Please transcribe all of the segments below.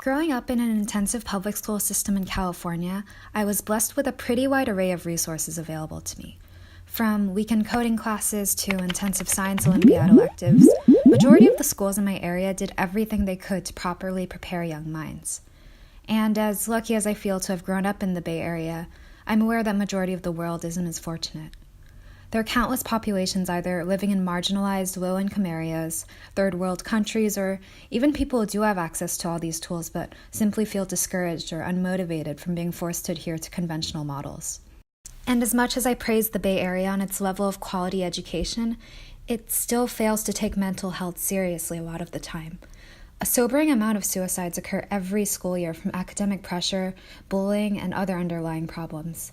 Growing up in an intensive public school system in California, I was blessed with a pretty wide array of resources available to me. From weekend coding classes to intensive science Olympiad electives, majority of the schools in my area did everything they could to properly prepare young minds. And as lucky as I feel to have grown up in the Bay Area, I'm aware that majority of the world isn't as fortunate. There are countless populations either living in marginalized, low-income areas, third world countries, or even people who do have access to all these tools but simply feel discouraged or unmotivated from being forced to adhere to conventional models. And as much as I praise the Bay Area on its level of quality education, it still fails to take mental health seriously a lot of the time. A sobering amount of suicides occur every school year from academic pressure, bullying, and other underlying problems.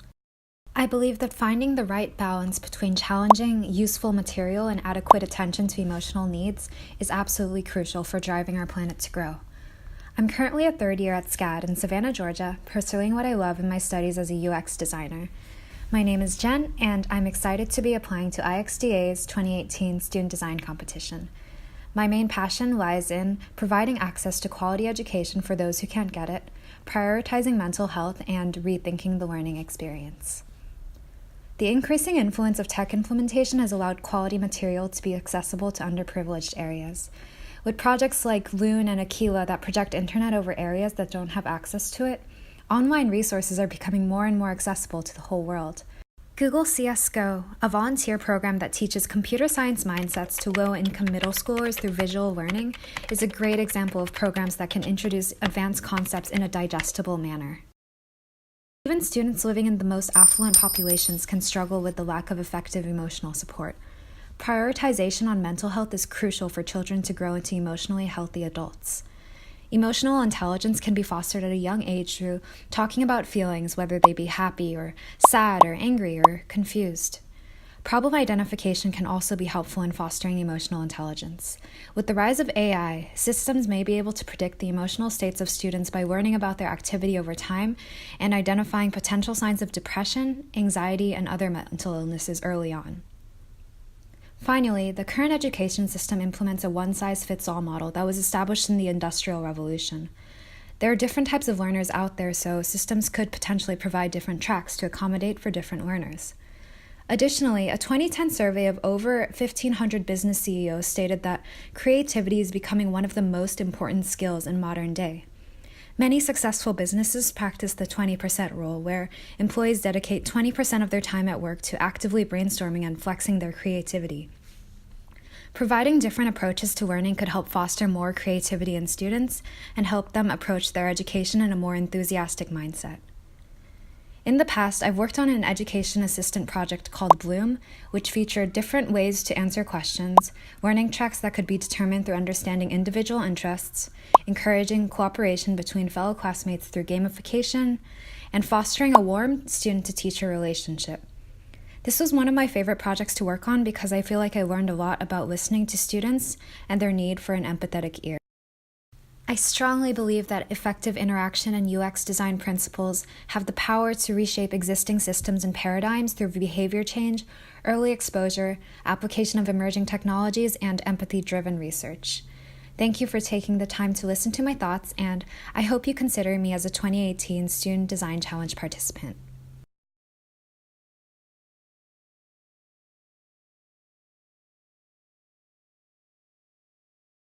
I believe that finding the right balance between challenging, useful material and adequate attention to emotional needs is absolutely crucial for driving our planet to grow. I'm currently a third year at SCAD in Savannah, Georgia, pursuing what I love in my studies as a UX designer. My name is Jen, and I'm excited to be applying to IXDA's 2018 Student Design Competition. My main passion lies in providing access to quality education for those who can't get it, prioritizing mental health, and rethinking the learning experience. The increasing influence of tech implementation has allowed quality material to be accessible to underprivileged areas. With projects like Loon and Aquila that project internet over areas that don't have access to it, online resources are becoming more and more accessible to the whole world. Google CS-GO, a volunteer program that teaches computer science mindsets to low-income middle schoolers through visual learning, is a great example of programs that can introduce advanced concepts in a digestible manner. Even students living in the most affluent populations can struggle with the lack of effective emotional support. Prioritization on mental health is crucial for children to grow into emotionally healthy adults. Emotional intelligence can be fostered at a young age through talking about feelings, whether they be happy or sad or angry or confused. Problem identification can also be helpful in fostering emotional intelligence. With the rise of AI, systems may be able to predict the emotional states of students by learning about their activity over time and identifying potential signs of depression, anxiety, and other mental illnesses early on. Finally, the current education system implements a one-size-fits-all model that was established in the Industrial Revolution. There are different types of learners out there, so systems could potentially provide different tracks to accommodate for different learners. Additionally, a 2010 survey of over 1,500 business CEOs stated that creativity is becoming one of the most important skills in modern day. Many successful businesses practice the 20% rule, where employees dedicate 20% of their time at work to actively brainstorming and flexing their creativity. Providing different approaches to learning could help foster more creativity in students and help them approach their education in a more enthusiastic mindset. In the past, I've worked on an education assistant project called Bloom, which featured different ways to answer questions, learning tracks that could be determined through understanding individual interests, encouraging cooperation between fellow classmates through gamification, and fostering a warm student-to-teacher relationship. This was one of my favorite projects to work on because I feel like I learned a lot about listening to students and their need for an empathetic ear. I strongly believe that effective interaction and UX design principles have the power to reshape existing systems and paradigms through behavior change, early exposure, application of emerging technologies, and empathy-driven research. Thank you for taking the time to listen to my thoughts, and I hope you consider me as a 2018 Student Design Challenge participant.